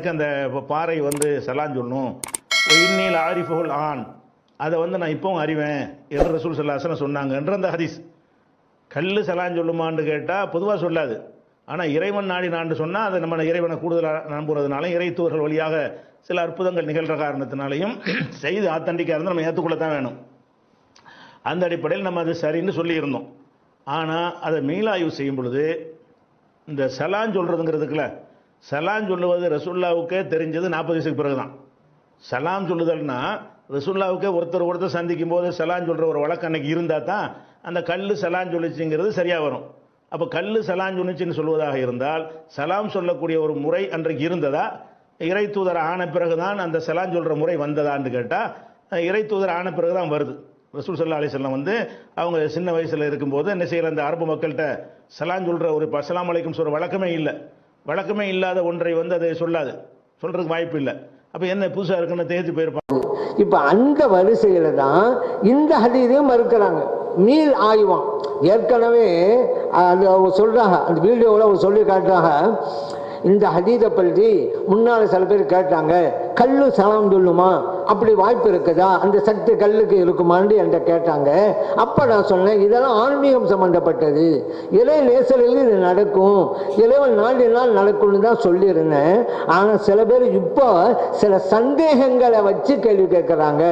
எனக்கு அந்த பாறை வந்து சலான் சொல்லணும், இன்னில் ஆரிஃபுல் ஆன், அதை வந்து நான் இப்போவும் அறிவேன் என்று ரசூல் ஸல்லல்லாஹு அலைஹி வஸல்லம் சொன்னாங்க என்ற அந்த ஹதீஸ். கல் சலான் சொல்லுமான்னு கேட்டால் பொதுவாக சொல்லாது. ஆனால் இறைவன் நாடி நான்னு சொன்னால் அதை நம்ம இறைவனை கூடுதலாக நம்புறதுனால, இறைத்தூர்கள் வழியாக சில அற்புதங்கள் நிகழ்கிற காரணத்தினாலையும் செய்து ஆத்தண்டிக்காக இருந்தால் நம்ம ஏற்றுக்கொள்ளத்தான் வேணும். அந்த அடிப்படையில் நம்ம அது சரின்னு சொல்லியிருந்தோம். ஆனால் அதை மீளாய்வு செய்யும் பொழுது இந்த சலான் சொல்கிறதுங்கிறதுக்குல, சலான் சொல்லுவது ரசூல்லாவுக்கே தெரிஞ்சது 40 வயசுக்கு பிறகு தான். சலாம் சொல்லுதல்னா ரசூல்லாவுக்கே ஒருத்தர் சந்திக்கும் போது சலான் சொல்கிற ஒரு வழக்கம் அன்னைக்கு இருந்தால் தான் அந்த கல் சலான் சொல்லிச்சுங்கிறது சரியாக வரும். அப்போ கல் சலான் சொல்லிச்சுன்னு சொல்வதாக இருந்தால் சலாம் சொல்லக்கூடிய ஒரு முறை அன்றைக்கு இருந்ததா, இறை தூதர் ஆன பிறகு தான் அந்த சலான் சொல்கிற முறை வந்ததான்னு கேட்டால் இறை தூதர் ஆன பிறகு தான் வருது. ரசூல் ஸல்லல்லாஹு அலைஹி வஸல்லம் வந்து அவங்க சின்ன வயசில் இருக்கும்போது என்ன செய்கிற, அந்த அரபு மக்கள்கிட்ட சலான் சொல்கிற ஒரு அஸ்ஸலாமு அலைக்கும் சொல்கிற வழக்கமே இல்லை. வழக்கமே இல்லாத ஒன்றை வந்து அதை சொல்லாது, சொல்கிறதுக்கு வாய்ப்பு இல்லை. அப்போ என்ன புதுசாக இருக்குன்னு தேர்த்து போயிருப்பாங்க. இப்போ அந்த வரிசையில் தான் இந்த ஹதீஸையும் மறுக்கிறாங்க. மீள் ஆய்வான் ஏற்கனவே அது அவங்க சொல்கிறாங்க, அந்த வீடியோவில் அவங்க சொல்லி காட்டுறாங்க. இந்த ஹதீஸை பற்றி முன்னால் சில பேர் கேட்டாங்க, கல்லு சலாம் சொல்லுமா, அப்படி வாய்ப்பு இருக்குதா, அந்த சக்தி கல்லுக்கு இருக்குமான்னு என்கிட்ட கேட்டாங்க. அப்போ நான் சொன்னேன், இதெல்லாம் ஆன்மீகம் சம்மந்தப்பட்டது, இறை நேசரில் இது நடக்கும், இறைவன் நாடினால் நடக்கும்னு தான் சொல்லியிருந்தேன். ஆனால் சில பேர் இப்போ சில சந்தேகங்களை வச்சு கேள்வி கேட்குறாங்க.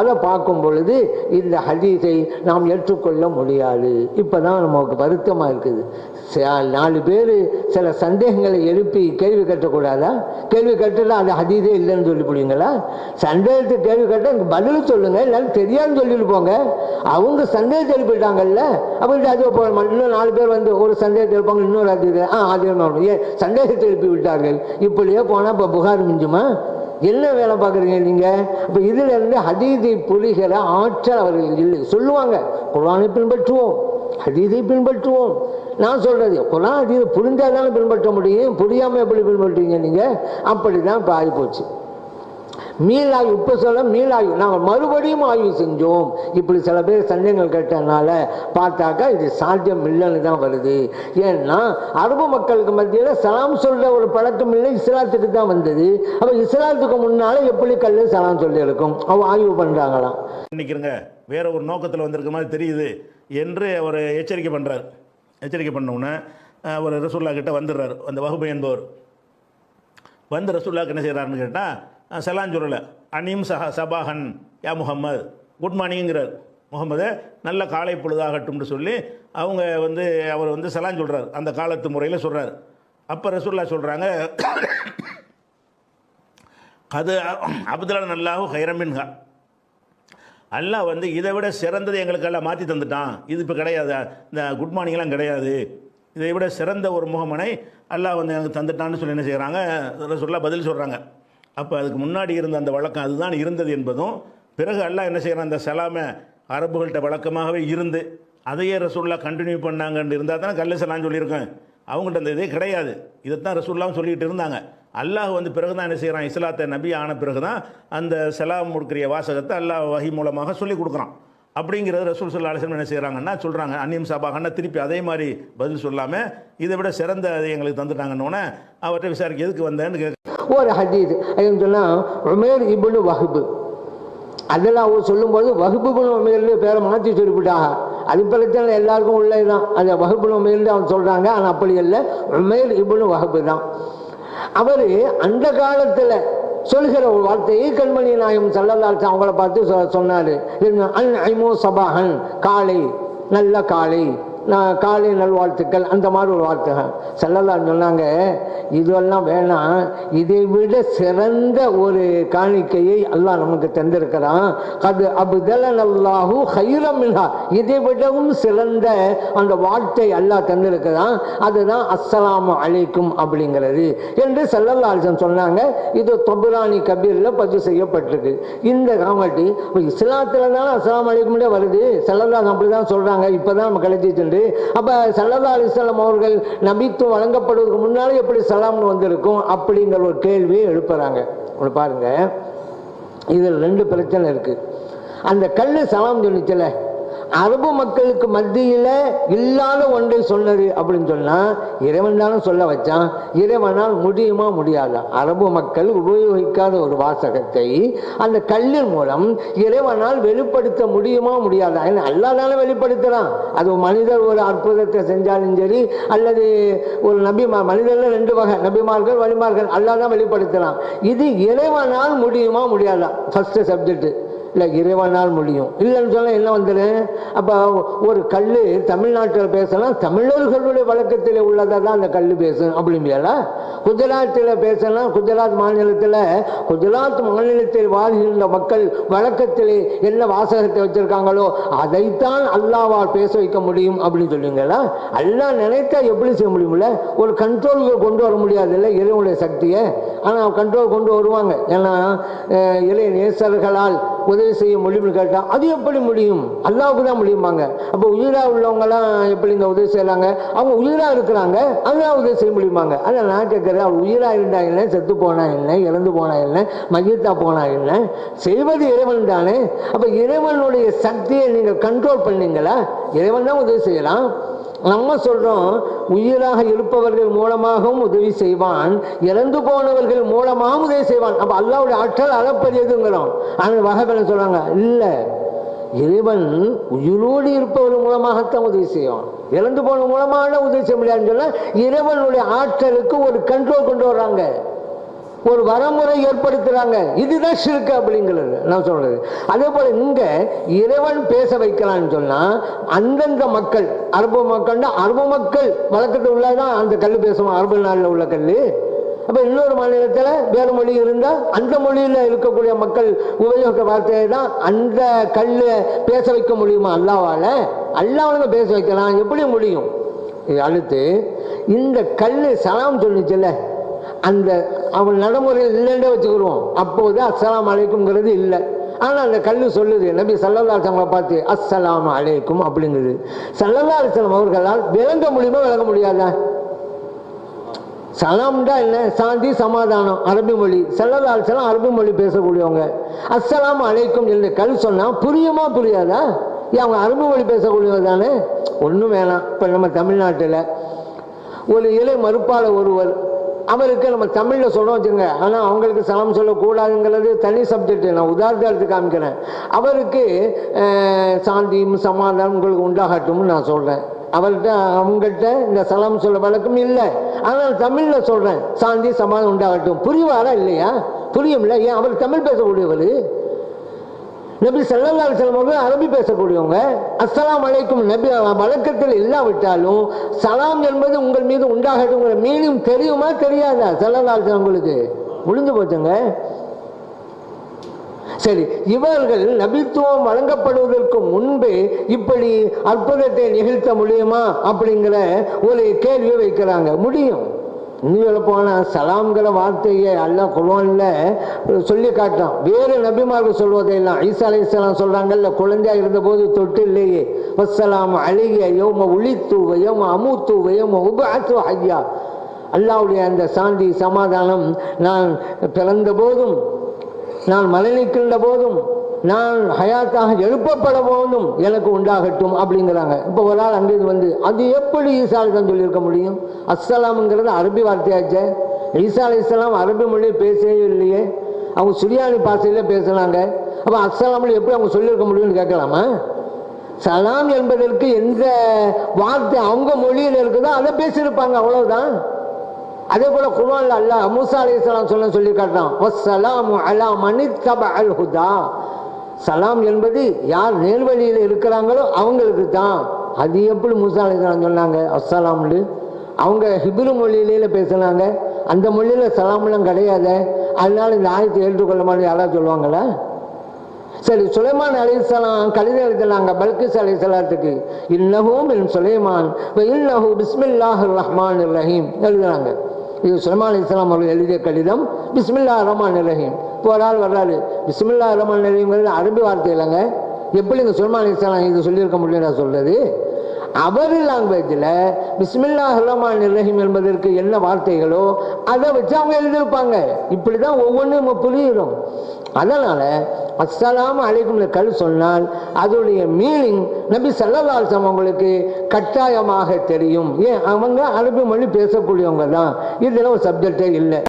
அதை பார்க்கும் பொழுது இந்த ஹதீஸை நாம் ஏற்றுக்கொள்ள முடியாது. இப்போ தான் நமக்கு வருத்தமாக இருக்குது. 4 பேர் சில சந்தேகங்களை எழுப்பி கேள்வி கட்டக்கூடாதா? கேள்வி கட்டல அது ஹதீஸே இல்லைன்னு சொல்லி போடுவீங்களா? சந்தேகத்துக்கு கேள்வி கேட்ட பதில் சொல்லுங்க, எல்லாரும் தெரியாதுன்னு சொல்லிட்டு போங்க. அவங்க சந்தேகத்தை எழுப்பிட்டாங்கல்ல, அப்படி அது இன்னும் 4 பேர் வந்து ஒரு சந்தேகத்தை எழுப்பாங்க, இன்னொரு அது சந்தேகத்தை எழுப்பி விட்டார்கள். இப்படியே போனால் இப்போ புகார் மிஞ்சுமா? என்ன வேலை பார்க்குறீங்க நீங்கள்? இப்போ இதில் இருந்து ஹதீஸை புரிகிற ஆற்றல் அவர்கள் இல்லை. சொல்லுவாங்க, குர்ஆனை பின்பற்றுவோம், ஹதீஸை பின்பற்றுவோம். நான் சொல்றது குர்ஆன் ஹதீஸை புரிஞ்சால் தானே பின்பற்ற முடியும், புரியாமல் எப்படி பின்பற்றுவீங்க நீங்கள்? அப்படி தான் இப்போ ஆகிப்போச்சு. மீளாய்வு இப்போ சொல்ல மீளாய்வு நாங்கள் மறுபடியும் ஆய்வு செஞ்சோம். இப்படி சில பேர் சந்தேகங்கள் கேட்டதுனால பார்த்தாக்கா இது சாத்தியம் இல்லைன்னு தான் வருது. ஏன்னா அரபு மக்களுக்கு மத்தியில் சலாம் சொல்ற ஒரு பழக்கம் இல்லை, இஸ்லாத்துக்கு தான் வந்தது. அப்போ இஸ்லாத்துக்கு முன்னால எப்படி கல்லு சலாம் சொல்லி இருக்கும்? அவங்க ஆய்வு பண்ணுறாங்களாம். நினைக்கிறங்க வேற ஒரு நோக்கத்தில் வந்திருக்க மாதிரி தெரியுது என்று அவர் எச்சரிக்கை பண்ணுறாரு. எச்சரிக்கை பண்ணவுடனே அவர் ரசூல்லா கிட்ட வந்துடுறாரு. அந்த வஹ்பு என்பவர் வந்து ரசூல்லாவுக்கு என்ன செய்கிறாருன்னு கேட்டால், சலான் சொல்லலை, அனிம் சபாஹன் யா முகம்மது, குட் மார்னிங்கிறார். முகமது நல்ல காலை பொழுதாகட்டும்னு சொல்லி அவங்க வந்து அவர் வந்து சலான் சொல்கிறார், அந்த காலத்து முறையில் சொல்கிறார். அப்போ ரசூல்லா சொல்கிறாங்க, அது அப்துல்லா நல்லாஹு ஹைரமின்ஹா, அல்லாஹ் வந்து இதை விட சிறந்தது எங்களுக்கெல்லாம் மாற்றி தந்துட்டான். இது இப்போ கிடையாது, இந்த குட் மார்னிங்லாம் கிடையாது, இதை விட சிறந்த ஒரு முகமனை அல்லாஹ் வந்து எனக்கு தந்துட்டான்னு சொல்லி என்ன செய்கிறாங்க, ரசூலுல்லாஹ் பதில் சொல்கிறாங்க. அப்போ அதுக்கு முன்னாடி இருந்த அந்த வழக்கம் அதுதான் இருந்தது என்பதும், பிறகு அல்லாஹ் என்ன செய்கிறான், அந்த சலாமை அரபுகள்கிட்ட வழக்கமாகவே இருந்து அதையே ரசூலுல்லாஹ் கண்டினியூ பண்ணாங்கன்னு இருந்தால் தானே கல்லு சலாம் சொல்லியிருக்கேன். அவங்கள்ட்ட அந்த இதே கிடையாது, இதைத்தான் ரசூலுல்லாஹ் சொல்லிகிட்டு இருந்தாங்க. அல்லாஹ் வந்து பிறகு தான் என்ன செய்கிறான், இஸ்லாத்தை நபி ஆன பிறகு தான் அந்த சலாம் கொடுக்குற வாசகத்தை அல்லாஹ் வஹி மூலமாக சொல்லி கொடுக்குறான். அப்படிங்கிறது ரசூல் ஸல்லல்லாஹு அலைஹி வஸல்லம் என்ன செய்கிறாங்கன்னா சொல்கிறாங்க, அன்னியம் சபாகன்னா திருப்பி அதே மாதிரி பதில் சொல்லாமல் இதை விட சிறந்த அதை எங்களுக்கு தந்துட்டாங்கன்னொன்னே அவர்கிட்ட விசாரிக்க எதுக்கு வந்தேன்னு கேட்க ஒரு ஹதீஸ் சொன்னால் உமேர் இப்னு வஹ்பு, அதில் அவர் சொல்லும்போது வஹ்பு இப்னு உமேர்னு பேரை மாற்றி சொல்லிவிட்டாங்க. அது பிரச்சனை எல்லாருக்கும் உள்ளதுதான், அது வஹ்பு இப்னு உமேர்னு அவங்க சொல்கிறாங்க. ஆனால் அப்படி இல்லை, உமேர் இப்னு வஹ்பு தான். அவர் அந்த காலத்தில் சொல்கிற ஒரு வார்த்தையை கண்மணி நாயகம் ஸல்லல்லாஹு அலைஹி அவங்கள பார்த்து சொன்னார், அன் ஐமோ சபாஹன், காலை நல்ல காலை, காலை நல்வாழ்த்துக்கள், அந்த மாதிரி ஒரு வார்த்தைகள் ஸல்லல்லாஹு சொன்னாங்க. இதெல்லாம் வேணாம், இதை விட சிறந்த ஒரு காணிக்கையை அல்லாஹ் நமக்கு தந்திருக்கிறான். அது அப்தலனல்லாஹு கைரம் மின்ஹா, இதை விடவும் சிறந்த அந்த வார்த்தை அல்லாஹ் தந்திருக்கிறான். அதுதான் அஸ்ஸலாமு அலைக்கும் அப்படிங்கிறது என்று ஸல்லல்லாஹு அலைஹி சொன்னாங்க. இது தபரானி கபீரில் பதிவு செய்யப்பட்டிருக்கு. இந்த காமெடி இஸ்லாத்தில் தானே அஸ்ஸலாமு அலைக்கும்னே வருது. ஸல்லல்லாஹு அப்படி தான் சொல்கிறாங்க. இப்போ தான் நம்ம கிடைச்சிட்டு. அப்போ ஸல்லல்லாஹு அலைஹி வஸல்லம் அவர்கள் நபித்துவம் வழங்கப்படுவதற்கு முன்னாலே எப்படி சலாம்னு வந்திருக்கும் அப்படிங்கிற ஒரு கேள்வியை எழுப்புறாங்க. பாருங்க, இதில் 2 பிரச்சனை இருக்கு. அந்த கல்லு சலாம் சொல்லிச்சல, அரபு மக்களுக்கு மத்தியில இல்லாத ஒன்றை சொன்னது அப்படின்னு சொன்னா இறைவன் தானே சொல்ல வச்சான். இறைவனால் முடியுமா முடியாதா? அரபு மக்கள் உபயோகிக்காத ஒரு வாசகத்தை அந்த கல்லின் மூலம் இறைவனால் வெளிப்படுத்த முடியுமா முடியாதா? அல்லாஹ் தானே வெளிப்படுத்துறான். அது மனிதர் ஒரு அற்புதத்தை செஞ்சாலும் சரி, அல்லது ஒரு மனிதர்கள் ரெண்டு வகை, நபிமார்கள் வழிமார்கள், அல்லாஹ் தான் வெளிப்படுத்தலாம். இது இறைவனால் முடியுமா முடியாதா? First subject. இல்லை, இறைவனால் முடியும். இல்லைன்னு சொல்ல என்ன வந்துடும்? அப்போ ஒரு கல் தமிழ்நாட்டில் பேசலாம், தமிழர்களுடைய வழக்கத்தில் உள்ளதை தான் அந்த கல் பேசும் அப்படிங்களா? குஜராத்தில் பேசலாம், குஜராத் மாநிலத்தில் வாழ்கின்ற மக்கள் வழக்கத்தில் என்ன வாசகத்தை வச்சிருக்காங்களோ அதைத்தான் அல்லாஹ்வால் பேச வைக்க முடியும் அப்படின்னு சொல்லுங்களா? அல்லாஹ் நினைத்தா எப்படி செய்ய முடியும்ல? ஒரு கண்ட்ரோல் கொண்டு வர முடியாது இல்லை இறைவனுடைய சக்தியை. ஆனால் கண்ட்ரோல் கொண்டு வருவாங்க. ஏன்னா இறை நேசர்களால் உதவி செய்ய முடியும்னு கேட்டால் அது எப்படி முடியும்? அல்லாவுக்கு தான் முடியுமாங்க. அப்போ உயிராக உள்ளவங்கலாம் எப்படி இந்த உதவி செய்யறாங்க? அவங்க உயிராக இருக்கிறாங்க, அதெல்லாம் உதவி செய்ய முடியுமாங்க? அதான் நான் கேட்கறேன், அவர் உயிராக இருந்தா என்ன, செத்து போனா என்ன, இறந்து போனா என்ன, மகிழ்த்தா போனா என்ன? செய்வது இறைவன் தானே. அப்ப இறைவனுடைய சக்தியை நீங்கள் கண்ட்ரோல் பண்ணீங்களா? இறைவன் தான் உதவி செய்யலாம். நம்ம சொல்றோம் உயிராக இருப்பவர்கள் மூலமாகவும் உதவி செய்வான், இறந்து போனவர்கள் மூலமாகவும் உதவி செய்வான். அப்ப அல்லாஹ்வுடைய ஆற்றல் அளப்பரியதுங்கிறோம். ஆனால் வகைபல சொல்றாங்க இல்ல, இறைவன் உயிரோடு இருப்பவர்கள் மூலமாகத்தான் உதவி செய்வான், இறந்து போன மூலமாக உதவி செய்ய முடியாதுன்னு சொன்னா இறைவனுடைய ஆற்றலுக்கு ஒரு கண்ட்ரோல் கொண்டு வர்றாங்க, ஒரு வரமுறை ஏற்படுத்துறாங்க. இதுதான் ஷிர்க் அப்படிங்கிறது நான் சொல்றது. அதே போல இங்க இறைவன் பேச வைக்கலாம்னு சொன்னா அந்தந்த மக்கள், அரபு மக்கள்னா அரபு மக்கள் வழக்கத்தில் உள்ளதான் அந்த கல் பேசுவோம், அரபு நாளில் உள்ள கல். அப்ப இன்னொரு மாநிலத்தில் வேறு மொழி இருந்தா அந்த மொழியில இருக்கக்கூடிய மக்கள் உபயோக வார்த்தையை தான் அந்த கல்ல பேச வைக்க முடியுமா? அல்லாவால அல்லாஹ்வுக்கு பேச வைக்கலாம், எப்படி முடியும்? அடுத்து இந்த கல் சலாம் சொல்லிச்சுல்ல, அந்த அவன் நடைமுறையில் இல்லைன்னே வச்சுக்கிடுவோம். அப்போது அஸ்ஸலாமு அலைக்கும்ங்கிறது இல்லை. ஆனால் அந்த கல் சொல்லுது, நபி ஸல்லல்லாஹு அலைஹி வஸல்லம் பார்த்து அஸ்ஸலாமு அலைக்கும் அப்படிங்கிறது. ஸல்லல்லாஹு அலைஹி வஸல்லம் அவர்களால் விளங்க முடியுமா விளங்க முடியாதா? சலாம்டா என்ன? சாந்தி சமாதானம், அரபி மொழி. ஸல்லல்லாஹு அலைஹி வஸல்லம் அரபி மொழி பேசக்கூடியவங்க. அஸ்ஸலாமு அலைக்கும் என்று கல் சொன்னா புரியுமா புரியாதா? ஏன் அவங்க அரபி மொழி பேசக்கூடியவங்க தானே. ஒன்றும் வேணாம். இப்போ நம்ம தமிழ்நாட்டில் ஒரு இலை மறுப்பாளர் ஒருவர், அவருக்கு நம்ம தமிழில் சொல்ல வச்சுங்க, ஆனால் அவங்களுக்கு சலாம் சொல்லக்கூடாதுங்கிறது தனி சப்ஜெக்ட். நான் உதாரணத்துக்கு காமிக்கிறேன். அவருக்கு சாந்தியும் சமாதானம் உங்களுக்கு உண்டாகட்டும்னு நான் சொல்கிறேன். அவர்கிட்ட அவங்கள்ட்ட இந்த சலாம் சொல்ல வழக்கம் இல்லை, ஆனால் தமிழில் சொல்கிறேன் சாந்தி சமாதானம் உண்டாகட்டும். புரிவாரா இல்லையா? புரியும்ல. ஏன்? அவர் தமிழ் பேசக்கூடியவர். நபி ஸல்லல்லாஹு அலைஹி வஸல்லம் அவர்கள் அரபி பேசக்கூடியவங்க. அஸ்ஸலாமு அலைக்கும் நபி வழக்கத்தில் இல்லாவிட்டாலும் சலாம் என்பது உங்கள் மீது உண்டாகட்டுங்கிற மீனிங் தெரியுமா தெரியாதா? ஸல்லல்லாஹு அலைஹி வஸல்லம் உங்களுக்கு முடிஞ்சு போச்சுங்க. சரி, இவர்கள் நபித்துவம் வழங்கப்படுவதற்கு முன்பே இப்படி அற்புதத்தை நிகழ்த்த முடியுமா அப்படிங்கிற ஒரு கேள்வியை வைக்கிறாங்க. முடியும். இன்னும் போன சலாம்ங்கிற வார்த்தையை அல்லாஹ் குர்ஆன்ல சொல்லி காட்டான். வேறு நபிமார்கள் சொல்வதையெல்லாம் ஈசா அலைஹிஸ்ஸலாம் சொல்றாங்கல்ல, குழந்தையா இருந்தபோது தொட்டு இல்லையே, வஸ்ஸலாமு அலைய யௌம உலித்து வ யௌம அமூத்து வ யௌம உபஅத்து ஹய்யா. அல்லாஹ்வுடைய அந்த சாந்தி சமாதானம் நான் பிறந்த போதும், நான் மரணிக்கின்ற போதும், நான் ஹயாத்தாக எழுப்பப்பட போதும் எனக்கு உண்டாகட்டும் அப்படிங்கிறாங்க. இப்போ ஒரு ஆள் அங்கிருந்து வந்து அது எப்படி ஈசா தான் சொல்லியிருக்க முடியும்? அஸ்ஸலாமுங்கிறது அரபி வார்த்தையாச்சே. ஈசா அலைஹிஸ்ஸலாம் அரபி மொழியை பேசவே இல்லையே, அவங்க சுரியானி பாஷையில பேசுனாங்க. அப்போ அஸ்ஸலாம்னு எப்படி அவங்க சொல்லியிருக்க முடியும்னு கேட்கலாமா? சலாம் என்பதற்கு எந்த வார்த்தை அவங்க மொழியில் இருக்குதோ அதை பேசியிருப்பாங்க, அவ்வளவுதான். அதே போல குர்ஆன்ல அல்லாஹ் மூசா அலைஹிஸ்ஸலாம் சொல்லி காட்டுறான், வஸ்ஸலாமு அலா மனித்தபஅல் ஹுதா. சலாம் என்பது யார் நேர்வழியில் இருக்கிறாங்களோ அவங்களுக்கு தான். அது எப்படி மூசா அலைஹிஸ்ஸலாம் சொன்னாங்க அஸ்ஸலாம்னு? அவங்க ஹிப்ரு மொழியில பேசுனாங்க, அந்த மொழியில சலாம்லாம் கிடையாது. அதனால இந்த ஆயத்தை ஏற்றுக்கொள்ள மாதிரி யாராவது சொல்லுவாங்களா? சரி, சுலைமான் அலைஹிஸ்ஸலாம் கடிதம் எழுதினாங்க பல்கிஸ் அலைஹிஸ்ஸலாத்துக்கு, இன்னஹு மின் சுலைமான் வ இன்னஹு பிஸ்மில்லாஹிர் ரஹ்மானிர் ரஹீம் எழுதுறாங்க. இது சுலைமான் அலைஹிஸ்ஸலாம் அவர்கள் எழுதிய கடிதம். பிஸ்மில்லாஹிர் ரஹ்மானிர் ரஹீம். இப்போ ஒரு ஆள் வர்றாரு, பிஸ்மில்லாஹிர் ரஹ்மானிர் ரஹீம்ங்கிறது அரபி வார்த்தை இல்லைங்க. எப்படி இந்த சுலைமான் அலைஹிஸ்ஸலாம் இது சொல்லியிருக்க முடியும் சொல்றது? அவர் லாங்குவேஜில் பிஸ்மில்லாஹிர் ரஹ்மானிர் ரஹீம் என்பதற்கு என்ன வார்த்தைகளோ அதை வச்சு அவங்க எழுதியிருப்பாங்க. இப்படி தான் ஒவ்வொன்றும் புரியும். அதனால் அஸ்ஸலாமு அலைக்கும் கல் சொன்னால் அதோடைய மீனிங் நபி ஸல்லல்லாஹு அலைஹி வஸல்லம் அவங்களுக்கு கட்டாயமாக தெரியும். ஏன் அவங்க அரபி மொழி பேசக்கூடியவங்க தான். இதில் ஒரு சப்ஜெக்டே இல்லை.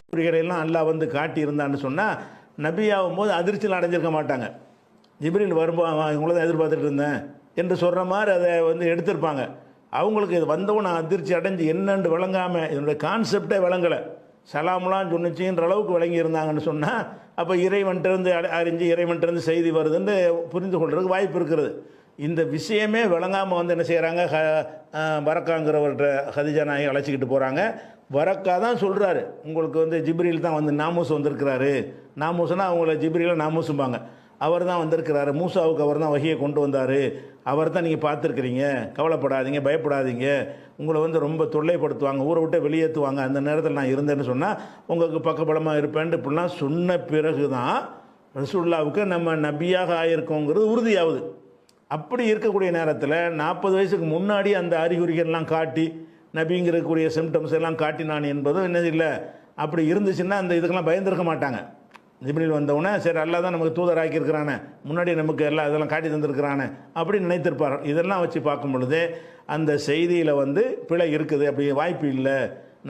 எல்லாம் அல்லாஹ் வந்து காட்டி இருந்தான்னு சொன்னால் நபியாகும் போது அதிர்ச்சியில் அடைஞ்சிருக்க மாட்டாங்க. ஜிப்ரீல் வரும்போது இவங்கள தான் எதிர்பார்த்துட்டு இருந்தேன் என்று சொல்கிற மாதிரி அதை வந்து எடுத்திருப்பாங்க. அவங்களுக்கு இது வந்தவன் அதிர்ச்சி அடைஞ்சு என்னென்று விளங்காமல் இதனுடைய கான்செப்டே விளங்கலை. சலாம்லாம் சொன்னிச்சின்ற அளவுக்கு விளங்கி இருந்தாங்கன்னு சொன்னால் அப்போ இறைவன்கிட்டருந்து அறிஞ்சு இறைவன்கிட்டருந்து செய்தி வருதுன்னு புரிந்து கொள்றதுக்கு வாய்ப்பு இருக்கிறது. இந்த விஷயமே விளங்காமல் வந்து என்ன செய்கிறாங்க, வரக்காங்கிறவர்கிட்ட ஹதீஜா நாயை அழைச்சிக்கிட்டு போகிறாங்க. வரக்கா தான் சொல்கிறாரு, உங்களுக்கு வந்து ஜிப்ரீல் தான் வந்து நாமூஸ் வந்திருக்கிறாரு. நாமூஸ்னா அவங்கள ஜிப்ரீலை நாமூசும்பாங்க. அவர் தான் வந்திருக்கிறாரு, மூசாவுக்கு அவர் தான் வகையை கொண்டு வந்தார், அவர் தான் நீங்கள் பார்த்துருக்குறீங்க, கவலைப்படாதீங்க, பயப்படாதீங்க, உங்களை வந்து ரொம்ப தொல்லைப்படுத்துவாங்க, ஊரை விட்டு வெளியேற்றுவாங்க, அந்த நேரத்தில் நான் இருந்தேன்னு சொன்னால் உங்களுக்கு பக்கபலமாக இருப்பேன்ட்டு இப்படிலாம் சொன்ன பிறகு தான் ரசூலுல்லாவுக்கு நம்ம நபியாக ஆகியிருக்கோங்கிறது உறுதியாகுது. அப்படி இருக்கக்கூடிய நேரத்தில் 40 வயசுக்கு முன்னாடி அந்த அறிகுறிகள்லாம் காட்டி நபிங்கிறக்கூடிய சிம்டம்ஸ் எல்லாம் காட்டினான் என்பதும் என்ன இல்லை. அப்படி இருந்துச்சுன்னா அந்த இதுக்கெல்லாம் பயந்துருக்க மாட்டாங்க. ஜிப்ரீல் வந்தவுடனே சரி அல்லாஹ் தான் நமக்கு தூதராக்கியிருக்கிறானே, முன்னாடி நமக்கு எல்லாம் இதெல்லாம் காட்டி தந்திருக்கிறானே அப்படின்னு நினைத்திருப்பார். இதெல்லாம் வச்சு பார்க்கும் பொழுது அந்த செய்தியில் வந்து பிழை இருக்குது, அப்படி வாய்ப்பு இல்லை.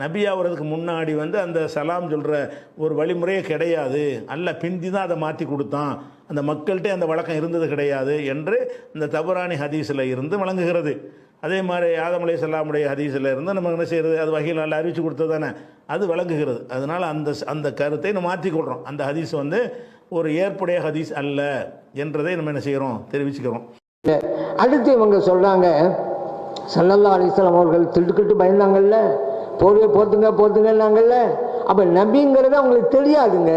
நபி ஆகிறதுக்கு முன்னாடி வந்து அந்த சலாம் சொல்கிற ஒரு வழிமுறையே கிடையாது, அல்லாஹ் பிந்தி தான் அதை மாற்றி கொடுத்தான், அந்த மக்கள்கிட்ட அந்த வழக்கம் இருந்தது கிடையாது என்று இந்த தபரானி ஹதீஸில் இருந்து வழங்குகிறது. அதே மாதிரி ஆதம் அலைஹிஸ்ஸலாமுடைய ஹதீஸில் இருந்து நம்ம என்ன செய்கிறது, அது வகையில் நல்லா அறிவிச்சு கொடுத்தது தானே, அது வழங்குகிறது. அதனால் அந்த கருத்தை நம்ம மாற்றிக்கொள்கிறோம். அந்த ஹதீஸ் வந்து ஒரு ஏற்புடைய ஹதீஸ் அல்ல என்றதை நம்ம என்ன செய்கிறோம், தெரிவிச்சுக்கிறோம். அடுத்து இவங்க சொல்கிறாங்க, ஸல்லல்லாஹு அலைஹி வஸல்லம் அவர்கள் திடுக்கிட்டு பயந்தாங்கல்ல, போத்துங்கன்னாங்கல்ல. அப்போ நபிங்கிறது அவங்களுக்கு தெரியாதுங்க,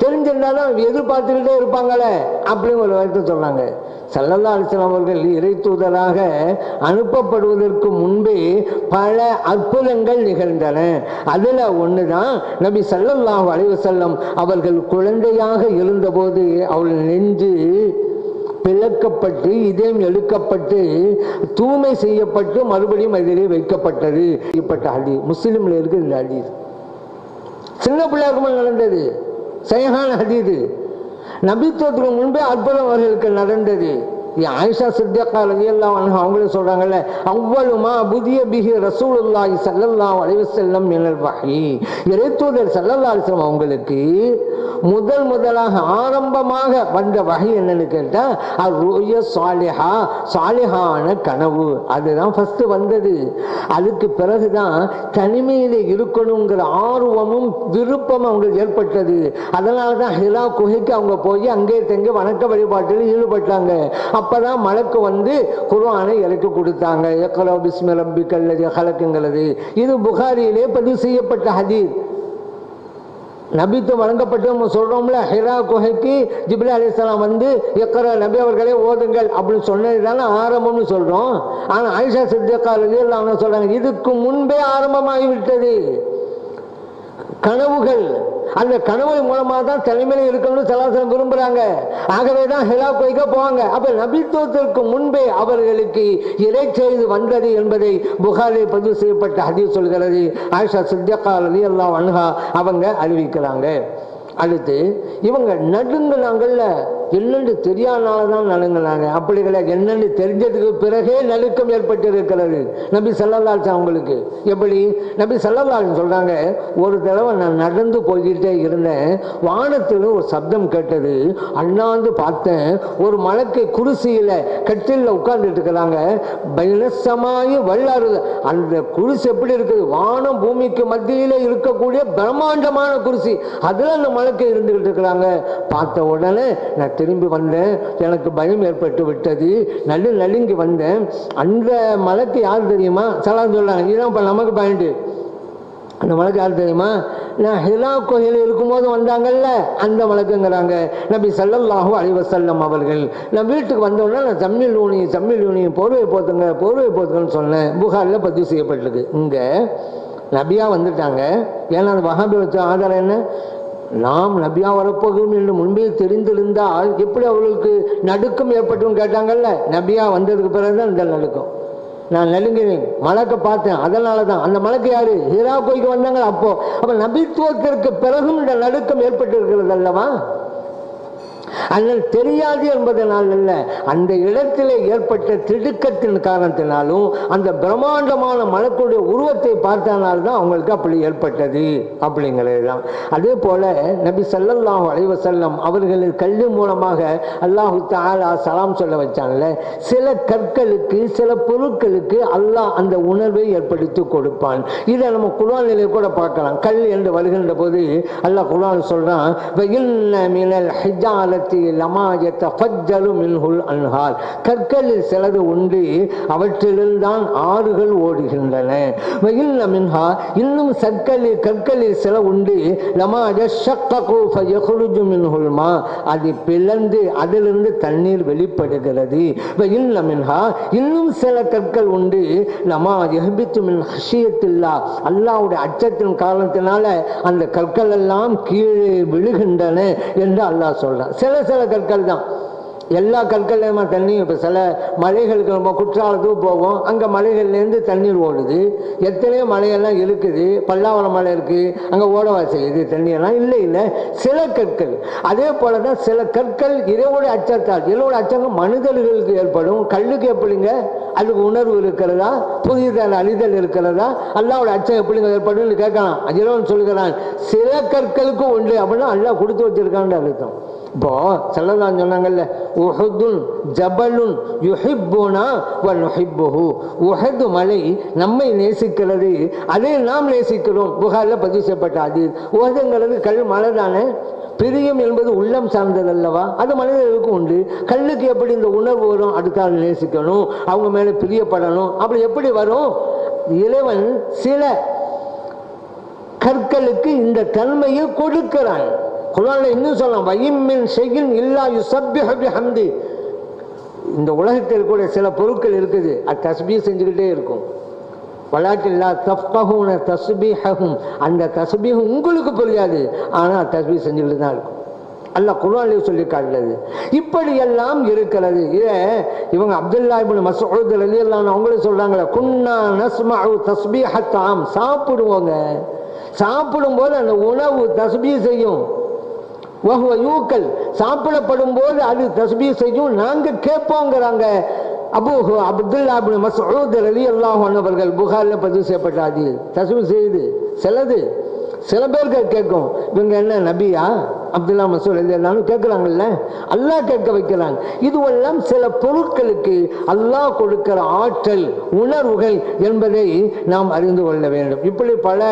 தெரிஞ்சிருந்தாலும் எதிர்பார்த்துக்கிட்டே இருப்பாங்களே அப்படின்னு ஒரு வார்த்தை சொல்கிறாங்க. ஸல்லல்லாஹு அலைஹி வஸல்லம் அவர்கள் இறை தூதராக அனுப்பப்படுவதற்கு முன்பே பல அற்புதங்கள் நிகழ்ந்தன. அதில் ஒன்று தான் நபி ஸல்லல்லாஹு அலைஹி வஸல்லம் அவர்கள் குழந்தையாக இருந்தபோது அவர்கள் நெஞ்சு பிளக்கப்பட்டு இதயம் எடுக்கப்பட்டு தூய்மை செய்யப்பட்டு மறுபடியும் அதிலே வைக்கப்பட்டது. இப்பட்ட ஹதீஸ் முஸ்லிம்ல இருக்கு. இந்த ஹதீஸ் சின்ன பிள்ளையாருக்கு நடந்தது, சஹீஹான ஹதீஸ். நபித்துவத்துக்கு முன்பே அற்புதம் அவர்களுக்கு நடந்தது. ஆயிஷா சித்திகா ரலியல்லாஹு அன்ஹா அவங்களே சொல்றாங்கல்ல, அவ்வளுமா புதிய பிஹி ரசூலுல்லாஹி ஸல்லல்லாஹு அலைஹி வஸல்லம் மினல் வஹி. இறைத்தூதர் ஸல்லல்லாஹு அலைஹி வஸல்லம் அவங்களுக்கு முதலாக ஆரம்பமாக வந்த வகை என்னன்னு கேட்டா அர்-ருயா ஸாலிஹா, ஸாலிஹான கனவு. அதுதான் ஃபர்ஸ்ட் வந்தது. அதுக்கு பிறகுதான் தனிமையில இருக்கணுங்கிற ஆர்வமும் விருப்பமும் அவங்களுக்கு ஏற்பட்டது. அதனால தான் ஹிரா குகைக்கு அவங்க போய் அங்கே தங்கி வணக்க வழிபாட்டில் ஈடுபட்டாங்க. அப்பதான் மலக்கு வந்து குர்ஆனை இறக்கி கொடுத்தாங்க. இக்ரா பிஸ்மி ரப்பிக்கல் லதீ ஹலக்ங்கிறது. இது புகாரியிலே பதிவு செய்யப்பட்ட ஹதீஸ். நபித்துவம் வழங்கப்பட்டு நம்ம சொல்றோம்ல, ஹிரா குகைக்கு ஜிப்ரீல் அலைஹிஸ்ஸலாம் வந்து இக்ரா நபி அவர்களே ஓதுங்கள் அப்படின்னு சொன்னதுதானே ஆரம்பம்னு சொல்றோம். ஆனா ஆயிஷா சித்திகா ரலியல்லாஹு அன்ஹா சொல்றாங்க, இதுக்கு முன்பே ஆரம்பமாகிவிட்டது கனவுகள். அந்த கனவு மூலமாக தான் தலைமையில் இருக்கணும்னு சலாசலம் விரும்புறாங்க. ஆகவே தான் ஹிரா குகைக்கு போவாங்க. அப்ப நபித்துவத்திற்கு முன்பே அவர்களுக்கு இறை செய்தி வந்தது என்பதை புகாரில் பதிவு செய்யப்பட்ட ஹதீஸ் சொல்கிறது. ஆயிஷா சித்திகா ரலியல்லாஹு அன்ஹா அவங்க அறிவிக்கிறாங்க. அடுத்து இவங்க நடுங்கினாங்கல்ல, என்னென்று தெரியாதனாலதான் நடுங்கினாங்க. அப்படி கிடையாது, என்னென்னு தெரிஞ்சதுக்கு பிறகே நடுக்கம் ஏற்பட்டு இருக்கிறது நபி ஸல்லல்லாஹு அலைஹி வஸல்லம் அவங்களுக்கு. எப்படி நபி ஸல்லல்லாஹு அலைஹி வஸல்லம் சொல்றாங்க, ஒரு தடவை நான் நடந்து போய்கிட்டே இருந்தேன், வானத்தில் ஒரு சப்தம் கேட்டது, அண்ணாந்து பார்த்தேன், ஒரு மலக்கு குருசியில கட்டில உட்கார்ந்துட்டு இருக்கிறாங்க. பைனசமாயி வல்லாறு, அந்த குருசி எப்படி இருக்குது, வானம் பூமிக்கு மத்தியில இருக்கக்கூடிய பிரம்மாண்டமான குருசி, அதுல அந்த மலக்கு இருந்துகிட்டு இருக்கிறாங்க. பார்த்த உடனே நான் திரும்பி வந்தேன், எனக்கு பயம் ஏற்பட்டு விட்டது, நடுங்கி வந்தேன். அந்த மலக்கு யார் தெரியுமா? சலாம் சொல்றாங்க, இதுதான் இப்ப நமக்கு பாயிண்ட். அந்த மலக்கு யார் தெரியுமா? நான் ஹிரா குகையில் இருக்கும்போது வந்தாங்கல்ல அந்த மலக்குங்கிறாங்க நபி ஸல்லல்லாஹு அலைஹி வஸல்லம் அவர்கள். நான் வீட்டுக்கு வந்தோடனே நான் சம்மில் ஊனி போர்வை போத்துங்கன்னு சொன்னேன். புகாரில் பதிவு செய்யப்பட்டிருக்கு. இங்க நபியா வந்துட்டாங்க. ஏன்னா அந்த வஹாபி வச்ச ஆதாரம் என்ன? நாம் நபியா வரப்போகிறோம் என்று முன்பே தெரிந்திருந்தால் எப்படி அவர்களுக்கு நடுக்கம் ஏற்பட்டும் கேட்டாங்கல்ல. நபியா வந்ததுக்கு பிறகுதான் இந்த நடுக்கம். நான் நெருங்கினேன், மலக்கை பார்த்தேன். அதனால தான் அந்த மலக்கு யாரு? ஹிரா கோய்க்கு வந்தாங்க. அப்ப நபித்துவத்திற்கு பிறகும் இந்த நடுக்கம் ஏற்பட்டு இருக்கிறது அல்லவா? அதனால் தெரியாது என்பதனால் அல்ல, அந்த இடத்திலே ஏற்பட்ட திடுக்கத்தின் காரணத்தினாலும் அந்த பிரம்மாண்டமான மலக்குடைய உருவத்தை பார்த்தனால்தான் அவங்களுக்கு அப்படி ஏற்பட்டது அப்படிங்கிறது தான். அதே போல நபி ஸல்லல்லாஹு அலைஹி வஸல்லம் அவர்களின் கல்வி மூலமாக அல்லாஹு தஆலா சலாம் சொல்ல வச்சாங்கல்ல, சில கற்களுக்கு சில பொருட்களுக்கு அல்லாஹ் அந்த உணர்வை ஏற்படுத்தி கொடுப்பான். இதை நம்ம குர்ஆனிலே கூட பார்க்கலாம். கல் என்று வருகின்ற போது அல்லாஹ் குர்ஆன் சொல்றான், கற்களில் சிலது உண்டு, அவற்றில்தான் ஆறுகள் ஓடுகின்றன. இன்னும் கற்களில் சில உண்டு, அது பிளந்து அதிலிருந்து தண்ணீர் வெளிப்படுகிறது. இன்னும் சில கற்கள் உண்டு, அல்லாஹ்வுடைய அச்சத்தின் காரணத்தினால அந்த கற்கள் எல்லாம் கீழே விழுகின்றன என்று அல்லாஹ் சொல்றான். சில கற்கள் தான், எல்லா கற்கள்லையுமா தண்ணி. இப்போ சில மலைகளுக்கு நம்ம குற்றாலத்துக்கு போவோம், அங்கே மலைகள்லேருந்து தண்ணீர் ஓடுது. எத்தனையோ மலையெல்லாம் இருக்குது, பல்லாவரம் மலை இருக்குது, அங்கே ஓடவா செய்யுது தண்ணியெல்லாம்? இல்லை. சில கற்கள் அதே போல தான் சில கற்கள் இறைவோட அச்சத்தால், இறைவோட அச்சங்கள் மனிதர்களுக்கு ஏற்படும். கல்லுக்கு எப்படிங்க அதுக்கு உணர்வு இருக்கிறதா? புதிதான அழிதல் இருக்கிறதா? அல்லாவோட அச்சம் எப்படிங்க ஏற்படும் கேட்கலாம். இறைவன் சொல்லுகிறான் சில கற்களுக்கு உண்டு அப்படின்னா அல்லாஹ் கொடுத்து வச்சிருக்கான்னு அர்த்தம். இப்போ ஸல்லல்லாஹு சொன்னாங்கல்ல, உஹுதுன் ஜபலுன் யுஹிப்புனா வ நுஹிப்புஹு. உஹது மலை நம்மை நேசிக்கிறது, அதை நாம் நேசிக்கிறோம். புகாரில் பதிவு செய்யப்பட்ட ஹதீஸ். உஹதுங்கிறது கல் மலை தானே. பிரியம் என்பது உள்ளம் சார்ந்தது அல்லவா? அது மனிதர்களுக்கு உண்டு. கல்லுக்கு எப்படி இந்த உணர்வு வரும்? அடுத்தால் நேசிக்கணும், அவங்க மேலே பிரியப்படணும். அப்படி எப்படி வரும்? இறைவன் சில கற்களுக்கு இந்த தன்மையை கொடுக்கிறான். குர்ஆன்ல இன்னும் சொல்லலாம், வயிம்மின் ஷைஇன் இல்லா யுஸப்பிஹு பிஹம்தி. இந்த உலகத்தில் கூட சில பொருட்கள் இருக்குது, அது தஸ்பீஹ் செஞ்சுக்கிட்டே இருக்கும். வலாக்கின் லா தஃப்கஹூன தஸ்பீஹஹும், அந்த தஸ்பீஹ் உங்களுக்கு புரியாது, ஆனால் தஸ்பீஹ் செஞ்சுக்கிட்டு தான் இருக்கும். அல்லாஹ் குர்ஆனிலே சொல்லி காட்டுறது. இப்படி எல்லாம் இருக்கிறது. இவங்க அப்துல்லா இப்னு மஸ்ஊத் ரலியல்லாஹு அன்ஹு அவங்களே சொல்றாங்களே, குன்னா நஸ்மஉ தஸ்பீஹத் ஆம். சாப்பிடுவோங்க, சாப்பிடும்போது அந்த உணவு தஸ்பீஹ் செய்யும். யூக்கல், சாப்பிடப்படும் போது அது தஸ்பீஹ் செய்யும், நாங்க கேட்போங்கிறாங்க. அப்துல்லா இப்னு மஸ்ஊத் ரலியல்லாஹு அன்ஹு அவர்கள் புகாரில் பதிவு செய்யப்பட்ட ஹதீஸ். தஸ்பீஹ் செய்யுது சில பேருக்கு கேட்கும். இவங்க என்ன நபியா? அப்துல்லா மஸ்ஊத் ரலியல்லாஹு கேட்குறாங்கல்ல, அல்லாஹ் கேட்க வைக்கிறாங்க. இதுவெல்லாம் சில பொருட்களுக்கு அல்லாஹ் கொடுக்கிற ஆற்றல் உணர்வுகள் என்பதை நாம் அறிந்து கொள்ள வேண்டும். இப்படி பல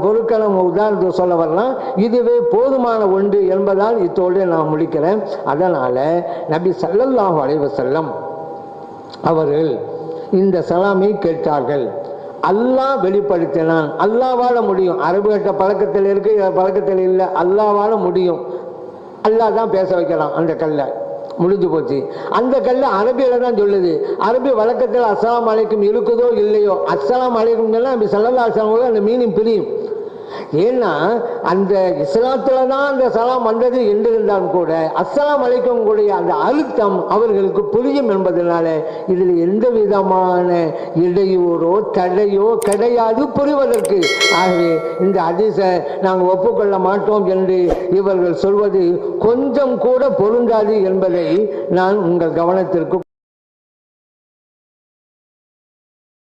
பொருட்களை உதாரணத்தை சொல்ல வரலாம். இதுவே போதுமான ஒன்று என்பதால் இத்தோடு நான் முடிக்கிறேன். அதனால நபி ஸல்லல்லாஹு அலைஹி வஸல்லம் அவர்கள் இந்த சலாமை கேட்டார்கள். அல்லாஹ் வெளிப்படுத்தினான். அல்லாஹ்வால முடியும். அரபு கட்ட பழக்கத்தில் இருக்கு, பழக்கத்தில் இல்லை. அல்லாஹ்வால முடியும். அல்லாஹ் தான் பேச வைக்கலாம். அந்த கல்லை முடிஞ்சு போச்சு. அந்த கல்லை அரபியில தான் சொல்லுது. அரபி வழக்கத்தில் அஸ்ஸலாமு அலைக்கும் இருக்குதோ இல்லையோ, அஸ்ஸலாமு அலைக்கும் நபி ஸல்லல்லாஹு அலைஹி வஸல்லம் அந்த மீனிங் பிரியும். ஏன்னா அந்த இஸ்லாத்துல தான் அந்த சலாம் வந்தது என்றிருந்தால் கூட அஸ்ஸலாமு அலைக்கும் கூடிய அந்த அழுத்தம் அவர்களுக்கு புரியும் என்பதனால இதில் எந்த விதமான இடையூறோ தடையோ கிடையாது புரிவதற்கு. ஆகவே இந்த ஹதீஸை நாங்கள் ஒப்புக்கொள்ள மாட்டோம் என்று இவர்கள் சொல்வது கொஞ்சம் கூட பொருந்தாது என்பதை நான் உங்கள் கவனத்திற்கு